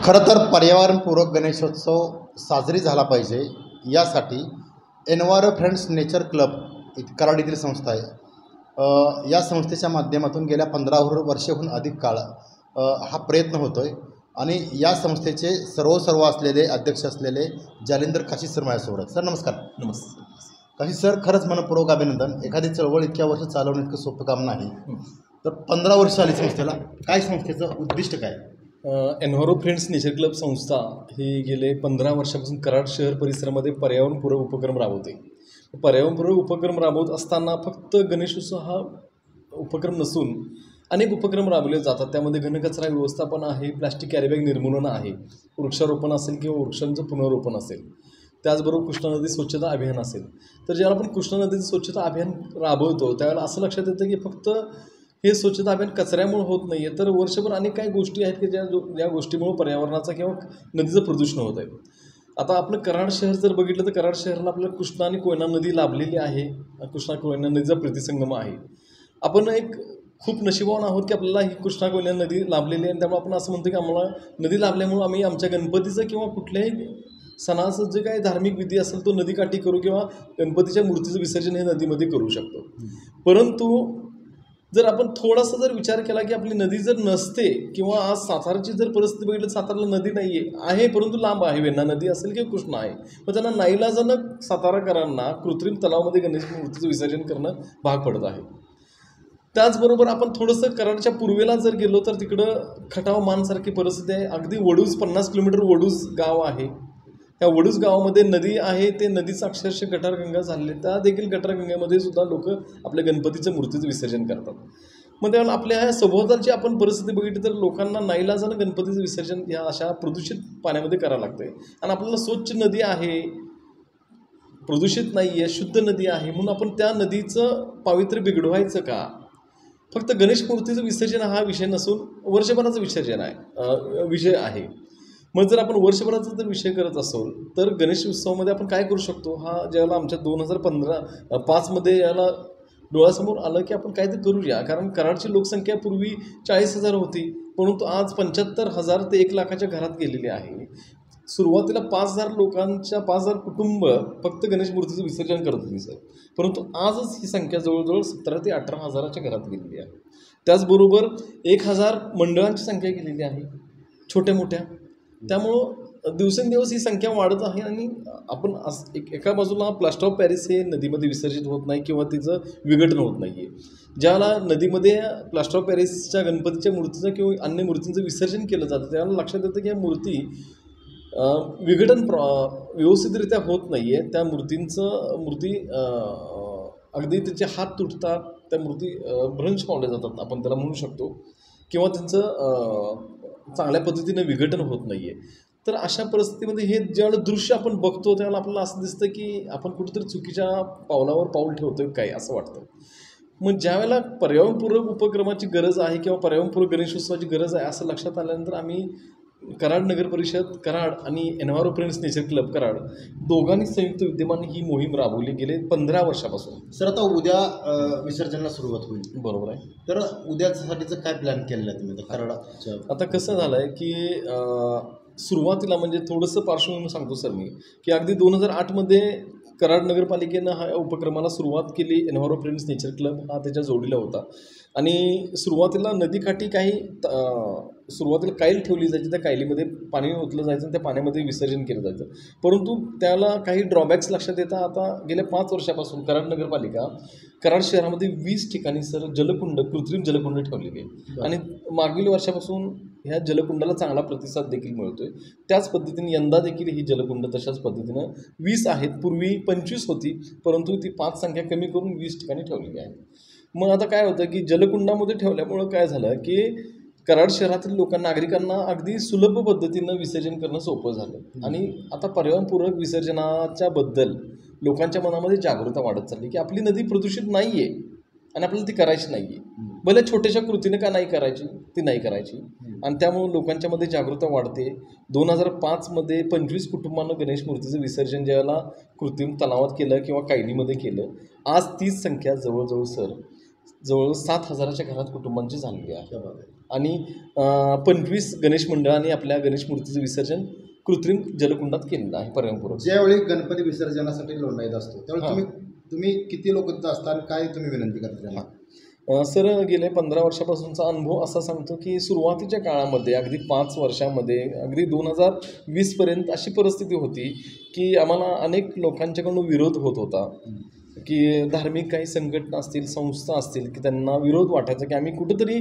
खरं तर पर्यावरणपूरक गणेशोत्सव साजरी झाला पाहिजे यासाठी enviro friends nature club Karad येथील संस्था आहे. या संस्थेच्या माध्यमातून गेल्या 15 वर्षाहून अधिक काळ हा प्रयत्न होतो आहे आणि या संस्थेचे सर्व असलेले अध्यक्ष असलेले जालिंदर काशी सर माझ्यासोबत. सर नमस्कार. नमस्ते. काशी सर, खरंच मनपूर्वक अभिनंदन. एखादी चळवळ इतक्या वर्ष चालवणं इतकं सोपं काम नाही. तर 15 वर्ष आली संस्थेला. काय संस्थेचं उद्दिष्ट काय? एन्व्हायरो फ्रेंड्स नेचर क्लब संस्था ही गेले 15 वर्षापासून कराड शहर परिसरामध्ये पर्यावरणपूरक उपक्रम राबवते. पर्यावरणपूरक उपक्रम राबवत असताना फक्त गणेशोत्सव हा उपक्रम नसून अनेक उपक्रम राबवले जातात. त्यामध्ये घनकचरा व्यवस्थापन आहे, प्लास्टिक कॅरीबॅग निर्मूलन आहे, वृक्षारोपण असेल किंवा वृक्षांचं पुनर्रोपण असेल, त्याचबरोबर कृष्णा नदी स्वच्छता अभियान असेल. तर ज्याला आपण कृष्णा नदीचं स्वच्छता अभियान राबवतो त्यावेळेला असं लक्षात येतं की फक्त हे स्वच्छता अभियान कचऱ्यामुळे होत नाही आहे, तर वर्षभर अनेक काही गोष्टी आहेत की ज्या गोष्टीमुळे पर्यावरणाचा किंवा नदीचं प्रदूषण होत आहे. आता आपलं कराड शहर जर बघितलं तर कराड शहराला आपल्याला कृष्णा आणि कोयना नदी लाभलेली आहे. कृष्णा कोयना नदीचा प्रतिसंगम आहे. आपण एक खूप नशिबवान आहोत की आपल्याला ही कृष्णा कोयना नदी लाभलेली आहे आणि त्यामुळे आपण असं म्हणतो की आम्हाला नदी लाभल्यामुळं आम्ही आमच्या गणपतीचं किंवा कुठल्याही सणाचं जे काही धार्मिक विधी असेल तो नदीकाठी करू किंवा गणपतीच्या मूर्तीचं विसर्जन हे नदीमध्ये करू शकतो. परंतु जर आपण थोडासा जर विचार केला की आपली नदी जर नसते किंवा आज साताराची जर परिस्थिती बघितली, साताराला नदी नाही आहे परंतु लांब आहे, वेण्णा नदी असेल किंवा कृष्णा आहे, मग त्यांना नाईलाजानं साताराकरांना कृत्रिम तलावामध्ये गणेश मूर्तीचं विसर्जन करणं भाग पडत आहे. त्याचबरोबर आपण थोडंसं कराडच्या पूर्वेला जर गेलो तर तिकडं खटाव मानसारखी परिस्थिती आहे. अगदी वडूज 50 किलोमीटर वडूज गाव आहे. त्या वडूज गावामध्ये नदी आहे, ते नदीचं अक्षरशः गटारगंगा झालेले, त्या देखील गटारगंगेमध्ये सुद्धा लोक आपल्या गणपतीचं मूर्तीचं विसर्जन करतात. मग त्यावेळेला आपल्या ह्या सभोवतालची आपण परिस्थिती बघितली तर लोकांना नाईलाजानं गणपतीचं विसर्जन या अशा प्रदूषित पाण्यामध्ये करावं लागतं आहे. आणि आपल्याला स्वच्छ नदी आहे, प्रदूषित नाही आहे, शुद्ध नदी आहे, म्हणून आपण त्या नदीचं पावित्र्य बिघडवायचं का? फक्त गणेश मूर्तीचं विसर्जन हा विषय नसून वर्षभराचं विसर्जन आहे विषय आहे. मग जर आपण वर्षभराचा जर विषय करत असेल तर गणेश उत्सवामध्ये आपण काय करू शकतो, हा ज्याला आमच्या 2005 याला डोळ्यासमोर आलं की आपण काहीतरी करूया. कारण कराडची लोकसंख्या पूर्वी 40,000 होती, परंतु आज 75,000 ते 1,00,000च्या घरात गेलेली आहे. सुरुवातीला 5,000 कुटुंब फक्त गणेश मूर्तीचं विसर्जन करत होती सर, परंतु आजच ही संख्या जवळजवळ 17,000 ते 18,000च्या घरात गेलेली आहे. त्याचबरोबर 1,000 मंडळांची संख्या गेलेली आहे छोट्या मोठ्या. त्यामुळं दिवसेंदिवस ही संख्या वाढत आहे आणि आपण एका बाजूला प्लास्टर ऑफ पॅरिस हे नदीमध्ये विसर्जित होत नाही किंवा तिचं विघटन होत नाही आहे. ज्याला नदीमध्ये प्लास्टर ऑफ पॅरिसच्या गणपतीच्या मूर्तीचं किंवा अन्य मूर्तींचं विसर्जन केलं जातं त्याला लक्षात येतं की या मूर्ती विघटन व्यवस्थितरित्या होत नाही आहे. त्या मूर्ती अगदी त्याचे हात तुटतात, त्या मूर्ती भ्रंश पावल्या जातात आपण त्याला म्हणू शकतो, किंवा त्यांचं चांगल्या पद्धतीनं विघटन होत नाही आहे. तर अशा परिस्थितीमध्ये हे ज्यावेळेला दृश्य आपण बघतो त्यावेळेला आपल्याला असं दिसतं की आपण कुठेतरी चुकीच्या पावलावर पाऊल ठेवतोय काय असं वाटतं. मग ज्यावेळेला पर्यावरणपूरक उपक्रमाची गरज आहे किंवा पर्यावरणपूरक गणेशोत्सवाची गरज आहे असं लक्षात आल्यानंतर आम्ही कराड नगर परिषद कराड आणि enviro friends nature club Karad दोघांनी संयुक्त विद्यमाने ही मोहीम राबवली गेले 15 वर्षापासून. सर, आता उद्या विसर्जनाला सुरुवात होईल. बरोबर आहे. तर उद्यासाठीचं काय प्लॅन केलेलं आहे तुम्ही कराडाच्या? आता कसं झालं आहे की सुरुवातीला म्हणजे थोडंसं पार्श्वभूमी सांगतो सर मी, की अगदी 2008 कराड नगरपालिकेनं हा उपक्रमाला सुरुवात केली. एन्व्हायरो फ्रेंड्स नेचर क्लब हा त्याच्या जोडीला होता आणि सुरुवातीला नदीकाठी सुरुवातीला काईल ठेवली जायची, त्या कायलीमध्ये पाणी ओतलं जायचं आणि त्या पाण्यामध्ये विसर्जन केलं जायचं. परंतु त्याला काही ड्रॉबॅक्स लक्षात येतात. आता गेल्या 5 वर्षापासून कराड नगरपालिका कराड शहरामध्ये 20 ठिकाणी सर कृत्रिम जलकुंड ठेवलेली आहे आणि मागील वर्षापासून ह्या जलकुंडाला चांगला प्रतिसाद देखील मिळतोय. त्याच पद्धतीने यंदा देखील ही जलकुंड तशाच पद्धतीनं 20 आहेत. पूर्वी 25 होती, परंतु ती 5 संख्या कमी करून 20 ठिकाणी ठेवलेली आहे. मग आता काय होतं की जलकुंडामध्ये ठेवल्यामुळं काय झालं की कराड शहरातील नागरिकांना अगदी सुलभ पद्धतीनं विसर्जन करणं सोपं झालं आणि आता पर्यावरणपूरक विसर्जनाच्या बद्दल लोकांच्या मनामध्ये जागरूकता वाढत चालली की आपली नदी प्रदूषित नाही आहे आणि आपल्याला ती करायची नाही आहे. भले छोट्याशा कृतीने का नाही करायची, ती नाही करायची. आणि त्यामुळे लोकांच्या मध्ये जागरूकता वाढते. 2005 25 कुटुंबांना गणेश मूर्तीचं विसर्जन ज्याला कृत्रिम तलावात केलं किंवा कायलीमध्ये केलं, आज तीच संख्या जवळजवळ 7,000च्या घरात कुटुंबांची झालेली आहे. आणि 25 गणेश मंडळांनी आपल्या गणेश मूर्तीचं विसर्जन कृत्रिम जलकुंडात केलेलं आहे पर्यावरणपूरक. ज्यावेळी गणपती विसर्जनासाठी लोंढायत असतो त्यावेळी हां. तुम्ही किती लोक तिथं असता आणि काय तुम्ही विनंती करता त्यांना? सर गेले 15 वर्षापासूनचा अनुभव असा सांगतो की सुरुवातीच्या काळामध्ये अगदी 5 वर्षामध्ये अगदी 2020पर्यंत अशी परिस्थिती होती की आम्हाला अनेक लोकांच्याकडून विरोध होत होता की धार्मिक काही संघटना असतील, संस्था असतील की त्यांना विरोध वाटायचा की आम्ही कुठंतरी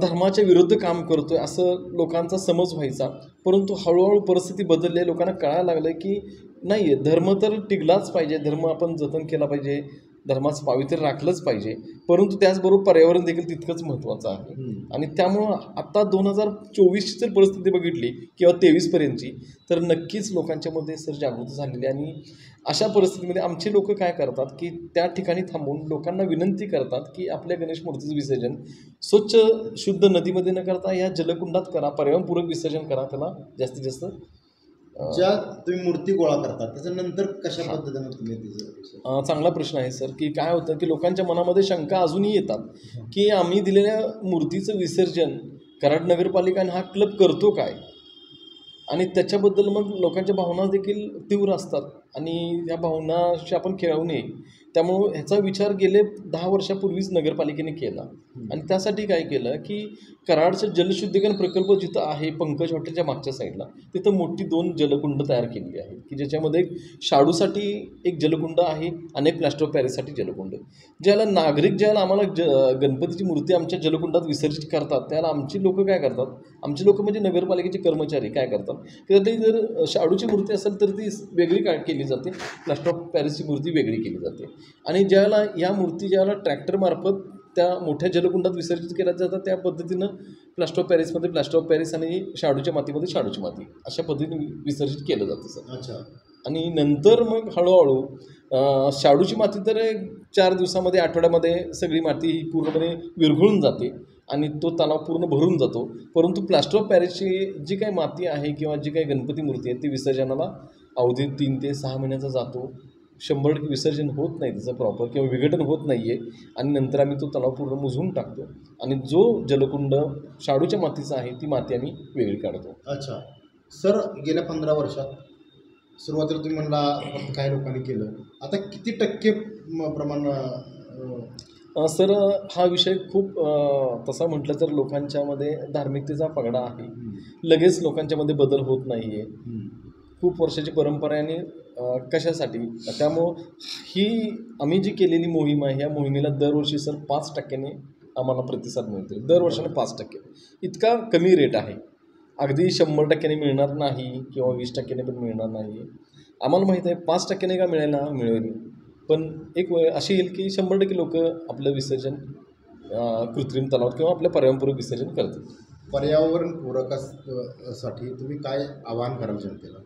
धर्माच्या विरुद्ध काम करतोय असं लोकांचा समज व्हायचा. परंतु हळूहळू परिस्थिती बदलली आहे. लोकांना कळायला लागलं की नाही, धर्म तर टिकलाच पाहिजे, धर्म आपण जतन केला पाहिजे, धर्माचं पावित्र्य राखलंच पाहिजे, परंतु त्याचबरोबर पर्यावरण देखील तितकंच महत्त्वाचं आहे. आणि त्यामुळं आत्ता 2024ची जर परिस्थिती बघितली किंवा 23पर्यंतची तर नक्कीच लोकांच्यामध्ये सर जागृती झालेली आहे. आणि अशा परिस्थितीमध्ये आमचे लोक काय करतात की त्या ठिकाणी थांबून लोकांना विनंती करतात की आपल्या गणेश मूर्तीचं विसर्जन स्वच्छ शुद्ध नदीमध्ये न करता या जलकुंडात करा, पर्यावरणपूरक विसर्जन करा. त्याला जास्तीत जास्त ज्या तुम्ही मूर्ती गोळा करतात त्याच्यानंतर कशा पद्धतीने तुम्ही तिचं चांगला प्रश्न आहे सर की काय होतं की लोकांच्या मनामध्ये शंका अजूनही येतात की आम्ही दिलेल्या मूर्तीचं विसर्जन कराड नगरपालिका हा क्लब करतो काय, आणि त्याच्याबद्दल मग लोकांच्या भावना देखील तीव्र असतात आणि या भावनाशी आपण खेळू नये. त्यामुळं ह्याचा विचार गेले 10 वर्षापूर्वीच नगरपालिकेने केला आणि त्यासाठी काय केलं की कराडचं जलशुद्धीकरण प्रकल्प जिथं आहे पंकज हॉटेलच्या मागच्या साईडला तिथं मोठी 2 जलकुंड तयार केलेली आहेत की ज्याच्यामध्ये एक शाडूसाठी एक जलकुंड आहे आणि एक प्लॅस्टर ऑफ पॅरिससाठी जलकुंड. ज्याला नागरिक ज्याला आम्हाला गणपतीची मूर्ती आमच्या जलकुंडात विसर्जित करतात त्याला आमची लोक काय करतात, आमची लोक म्हणजे नगरपालिकेचे कर्मचारी काय करतात की ते जर शाडूची मूर्ती असेल तर ती वेगळी काय केली जाते, प्लॅस्टर ऑफ पॅरिसची मूर्ती वेगळी केली जाते. आणि ज्याला या मूर्ती ज्याला ट्रॅक्टरमार्फत त्या मोठ्या जलकुंडात विसर्जित केल्या जातात त्या पद्धतीनं प्लॅस्टर ऑफ पॅरिसमध्ये प्लॅस्टर ऑफ पॅरिस आणि शाडूच्या मातीमध्ये शाडूची माती अशा पद्धतीने विसर्जित केलं जातं सर. अच्छा. आणि नंतर मग हळूहळू शाडूची माती तर 4 दिवसामध्ये आठवड्यामध्ये सगळी माती ही पूर्णपणे विरघळून जाते आणि तो तलाव पूर्ण भरून जातो. परंतु प्लॅस्टर ऑफ पॅरिसची जी काही माती आहे किंवा जी काही गणपती मूर्ती आहे ती विसर्जनाला अवधी 3 ते 6 महिन्याचा जातो. 100% विसर्जन होत नाही त्याचं प्रॉपर किंवा विघटन होत नाही आहे आणि नंतर आम्ही तो तलाव पूर्ण मुजवून टाकतो आणि जो जलकुंड शाडूच्या मातीचा आहे ती माती आम्ही वेगळी काढतो. अच्छा सर, गेल्या 15 वर्षात सुरुवातीला तुम्ही म्हणला फक्त काही लोकांनी केलं, आता किती टक्के प्रमाण? सर हा विषय खूप तसा म्हटलं तर लोकांच्यामध्ये धार्मिकतेचा पगडा आहे. लगेच लोकांच्यामध्ये बदल होत नाही आहे. खूप वर्षाची परंपरा आहे आणि कशासाठी त्यामुळं ही आम्ही जी केलेली मोहीम आहे ह्या मोहिमेला दरवर्षी सर 5% आम्हाला प्रतिसाद मिळतो. दर वर्षाने 5%. इतका कमी रेट आहे. अगदी 100% मिळणार नाही किंवा 20% पण मिळणार नाही. आम्हाला माहीत आहे 5% का मिळेल, पण एक वेळ अशी येईल की 100% लोक आपलं विसर्जन कृत्रिम तलावात किंवा आपल्या पर्यावरणपूरक विसर्जन करतील. पर्यावरणपूरकासाठी तुम्ही काय आवाहन कराल जनतेला?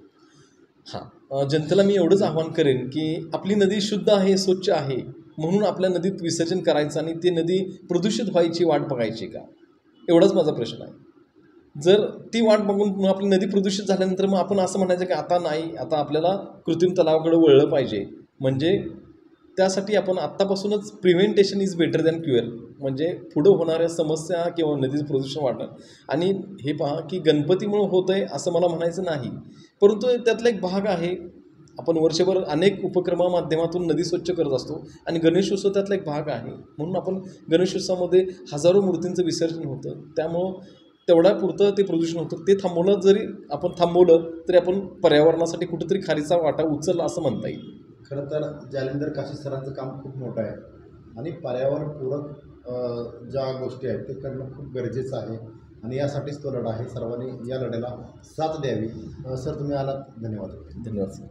जनतेला मी एवढंच आवाहन करेन की आपली नदी शुद्ध आहे, स्वच्छ आहे, म्हणून आपल्या नदीत विसर्जन करायचं आणि ती नदी प्रदूषित व्हायची वाट बघायची का, एवढाच माझा प्रश्न आहे. जर ती वाट बघून मग आपली नदी प्रदूषित झाल्यानंतर मग आपण असं म्हणायचं की आता नाही, आता आपल्याला कृत्रिम तलावाकडे वळलं पाहिजे. म्हणजे त्यासाठी आपण आत्तापासूनच प्रिव्हेंटेशन इज बेटर दॅन क्युअर, म्हणजे पुढं होणाऱ्या समस्या किंवा नदीचं प्रदूषण वाढणं. आणि हे पहा की गणपतीमुळं होतं आहे असं मला म्हणायचं नाही, परंतु त्यातला एक भाग आहे. आपण वर्षभर अनेक उपक्रमामाध्यमातून नदी स्वच्छ करत असतो आणि गणेशोत्सव त्यातला एक भाग आहे. म्हणून आपण गणेशोत्सवामध्ये हजारो मूर्तींचं विसर्जन होतं, त्यामुळं तेवढ्या पुरतं ते प्रदूषण होतं. ते जरी आपण थांबवलं तरी आपण पर्यावरणासाठी कुठेतरी खारीचा वाटा उचलला असं म्हणता येईल. खरं तर जालिंदर काशी सरांचं काम खूप मोठं आहे आणि पर्यावरणपूरक ज्या गोष्टी आहेत ते करणं खूप गरजेचं आहे आणि यासाठीच तो लढा आहे. सर्वांनी या लढ्याला साथ द्यावी. सर तुम्ही आलात, धन्यवाद. धन्यवाद सर.